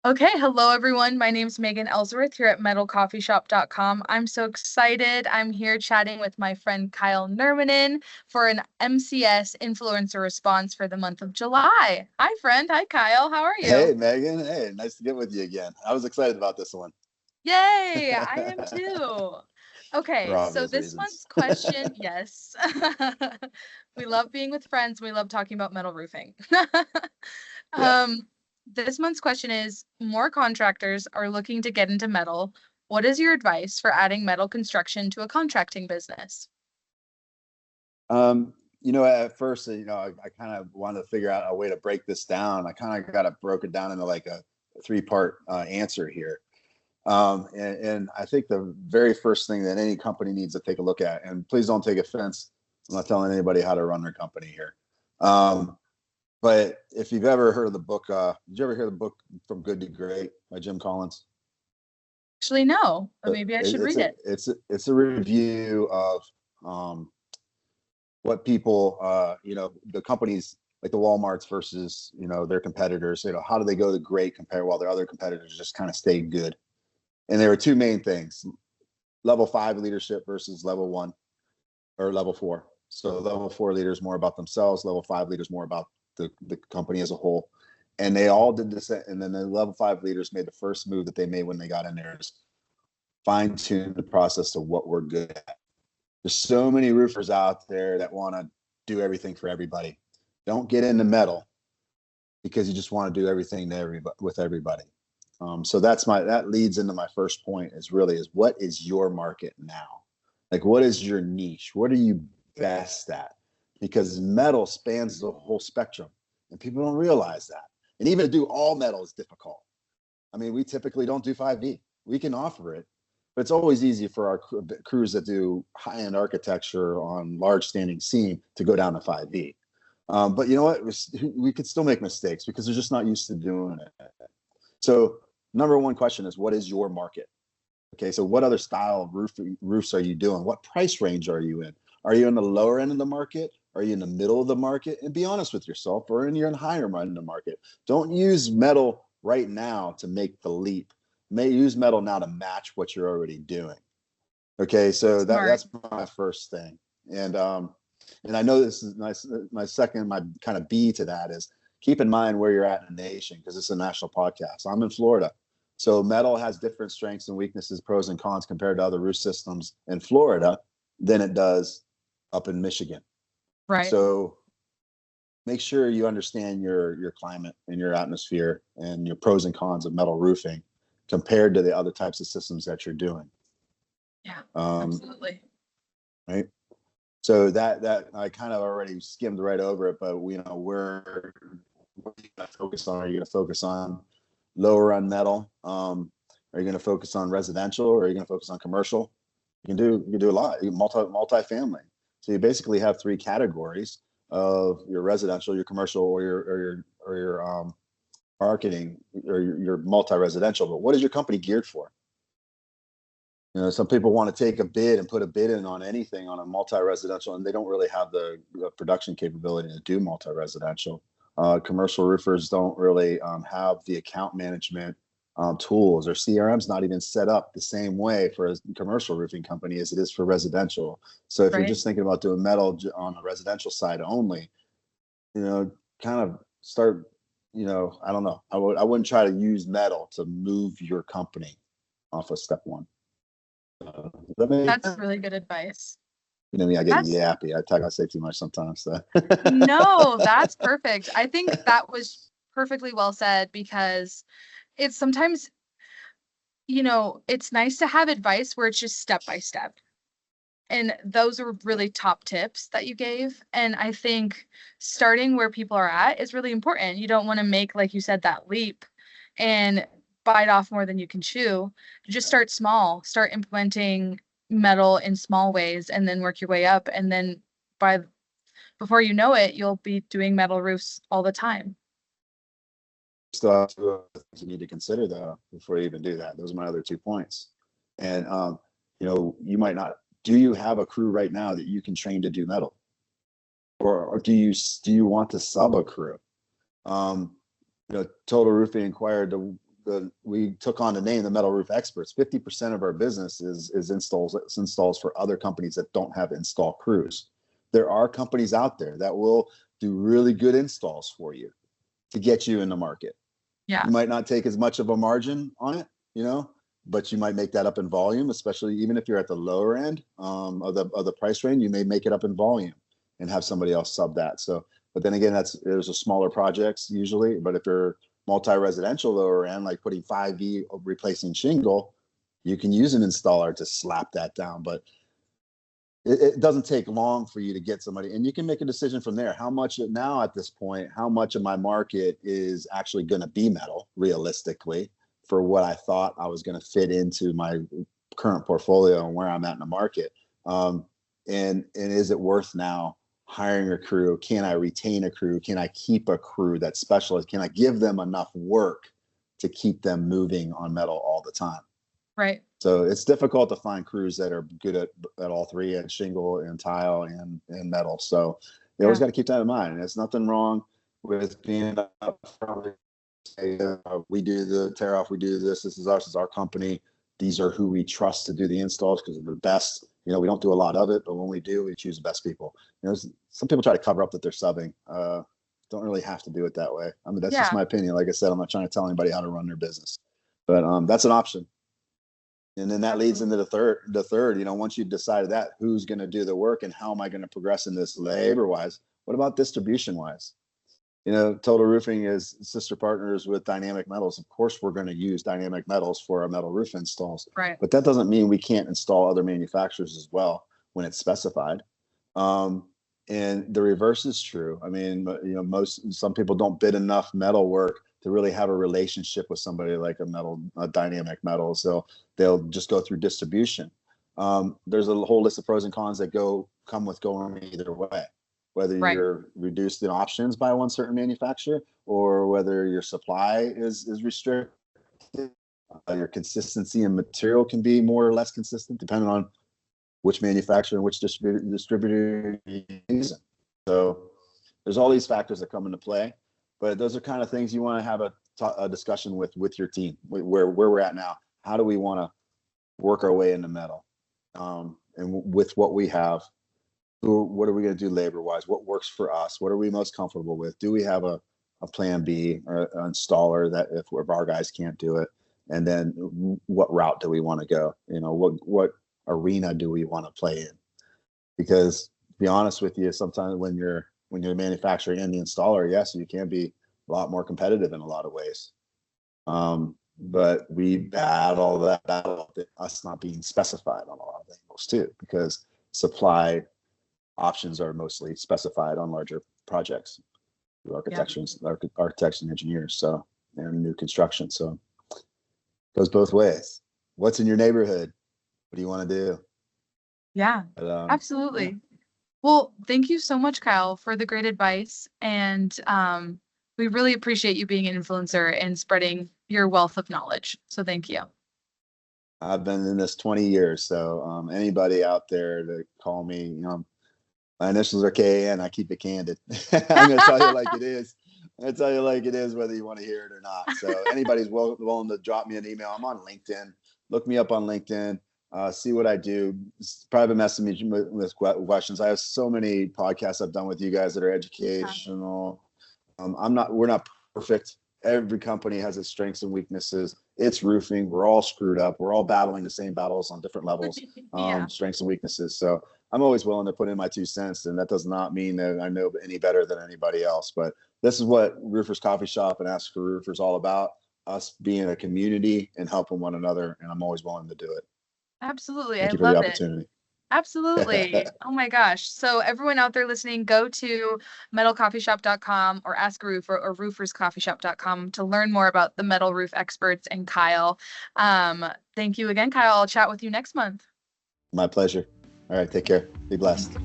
Okay, hello everyone. My name is Megan Ellsworth here at metalcoffeeshop.com. I'm so excited. I'm here chatting with my friend Kyle Nurminen for an MCS influencer response for the month of July. Hi, friend. Hi, Kyle. How are you? Hey, Megan. Hey, nice to get with you again. I was excited about this one Yay, I am too. for Okay, so obvious this reasons. month's question, yes. We love being with friends. We love talking about metal roofing. Yeah. Um, this month's question is, more contractors are looking to get into metal. What is your advice for adding metal construction to a contracting business? At first, I kind of wanted to figure out a way to break this down. I kind of got it broken down into like a three-part answer here. And I think the very first thing that any company needs to take a look at, and please don't take offense, I'm not telling anybody how to run their company here. But if you've ever heard of the book, did you ever hear the book From Good to Great by Jim Collins? Actually, no, but maybe I should It's read a it. it's a review of what people the companies like the Walmarts versus their competitors. How do they go to great compare while their other competitors just kind of stay good? And there were two main things: level 5 leadership versus level 1 or level 4. So level 4 leaders more about themselves, level 5 leaders more about the company as a whole. And they all did this, and then the level 5 leaders made the first move that they made when they got in there is fine tune the process to what we're good at. There's so many roofers out there that want to do everything for everybody. Don't get into metal because you just want to do everything to everybody with everybody. So that leads into my first point is what is your market now? Like, what is your niche? What are you best at? Because metal spans the whole spectrum, and people don't realize that. And even to do all metal is difficult. I mean, we typically don't do 5V. We can offer it, but it's always easy for our crews that do high-end architecture on large standing seam to go down to 5V. But you know what? We could still make mistakes because they're just not used to doing it. So number one question is, what is your market? Okay, so what other style of roofs are you doing? What price range are you in? Are you in the lower end of the market? Are you in the middle of the market? And be honest with yourself, or you're in the higher end of the market. Don't use metal right now to make the leap. Use metal now to match what you're already doing. Okay, so Smart. that's my first thing. And I know this is my second, my kind of B to that is keep in mind where you're at in the nation, because it's a national podcast. I'm in Florida. So metal has different strengths and weaknesses, pros and cons compared to other roof systems in Florida than it does up in Michigan. Right. So make sure you understand your climate and your atmosphere and your pros and cons of metal roofing compared to the other types of systems that you're doing. Yeah, Um, absolutely. right. So that I kind of already skimmed right over it, but what are you going to focus on? Are you going to focus on lower end metal? Are you going to focus on residential, or are you going to focus on commercial? You can do a lot. You can multi-family. So you basically have three categories of your residential, your commercial, or your marketing, or your multi-residential. But what is your company geared for? Some people want to take a bid and put a bid in on anything on a multi-residential, and they don't really have the production capability to do multi-residential. Commercial roofers don't really have the account management tools. Their CRM's not even set up the same way for a commercial roofing company as it is for residential. So if you're Right. just thinking about doing metal on the residential side only, kind of start, I don't know. I wouldn't try to use metal to move your company off of step one. That makes That's sense? really good advice. You know me, I get That's yappy. I say too much sometimes. So. No, that's perfect. I think that was perfectly well said because it's sometimes, it's nice to have advice where it's just step by step. And those are really top tips that you gave. And I think starting where people are at is really important. You don't want to make, like you said, that leap and bite off more than you can chew. Just start small, start implementing metal in small ways, and then work your way up. And then by before you know it, you'll be doing metal roofs all the time. Still have two other things you need to consider though before you even do that. Those are my other 2 points. And you might not. Do you have a crew right now that you can train to do metal, or do you want to sub a crew? Total Roofing inquired we took on the name, the Metal Roof Experts. 50% of our business is installs for other companies that don't have install crews. There are companies out there that will do really good installs for you to get you in the market. Yeah. You might not take as much of a margin on it, but you might make that up in volume, especially even if you're at the lower end of the price range. You may make it up in volume and have somebody else sub that. So, but then again, there's a smaller projects usually. But if you're multi-residential lower end, like putting 5V replacing shingle, you can use an installer to slap that down. But it doesn't take long for you to get somebody, and you can make a decision from there. How much now at this point, how much of my market is actually going to be metal realistically for what I thought I was going to fit into my current portfolio and where I'm at in the market. And is it worth now hiring a crew? Can I retain a crew? Can I keep a crew that's specialist? Can I give them enough work to keep them moving on metal all the time? Right. So it's difficult to find crews that are good at all three, at shingle and tile and metal. So you always got to keep that in mind. And there's nothing wrong with being up front. Say, we do the tear off, we do this. This is us, this is our company. These are who we trust to do the installs because they're the best. We don't do a lot of it, but when we do, we choose the best people. Some people try to cover up that they're subbing. Don't really have to do it that way. I mean, that's just my opinion. Like I said, I'm not trying to tell anybody how to run their business, but that's an option. And then that leads into the third, once you've decided that, who's going to do the work and how am I going to progress in this labor wise? What about distribution wise? Total Roofing is sister partners with Dynamic Metals. Of course, we're going to use Dynamic Metals for our metal roof installs. Right. But that doesn't mean we can't install other manufacturers as well when it's specified. And the reverse is true. I mean, some people don't bid enough metal work to really have a relationship with somebody like a Dynamic Metal. So they'll just go through distribution. There's a whole list of pros and cons that come with going either way, whether you're reduced in options by one certain manufacturer or whether your supply is restricted. Your consistency in material can be more or less consistent depending on which manufacturer and which distributor you're using. So there's all these factors that come into play. But those are kind of things you want to have a discussion with your team, where we're at now. How do we want to work our way into metal? And with what we have, what are we going to do labor-wise? What works for us? What are we most comfortable with? Do we have a plan B or an installer that if our guys can't do it? And then what route do we want to go? What arena do we want to play in? Because to be honest with you, sometimes when you're the manufacturer and the installer, yes, you can be a lot more competitive in a lot of ways. But we battle that battle of us not being specified on a lot of angles too, because supply options are mostly specified on larger projects through architects and engineers. So and new construction. So it goes both ways. What's in your neighborhood? What do you want to do? Yeah, absolutely. Yeah. Well, thank you so much, Kyle, for the great advice. And we really appreciate you being an influencer and spreading your wealth of knowledge. So thank you. I've been in this 20 years. So anybody out there to call me, my initials are KAN. I keep it candid. I'm going to tell you like it is. I tell you like it is, whether you want to hear it or not. So anybody's willing to drop me an email. I'm on LinkedIn. Look me up on LinkedIn. See what I do. Private message me with questions. I have so many podcasts I've done with you guys that are educational. We're not perfect. Every company has its strengths and weaknesses. It's roofing. We're all screwed up. We're all battling the same battles on different levels, strengths and weaknesses. So I'm always willing to put in my 2 cents. And that does not mean that I know any better than anybody else. But this is what Roofers Coffee Shop and Ask for Roofer is all about, us being a community and helping one another. And I'm always willing to do it. Absolutely. Thank you for the opportunity. Absolutely. Oh my gosh. So everyone out there listening, go to metalcoffeeshop.com or ask a roofer or rooferscoffeeshop.com to learn more about the metal roof experts and Kyle. Thank you again, Kyle. I'll chat with you next month. My pleasure. All right. Take care. Be blessed.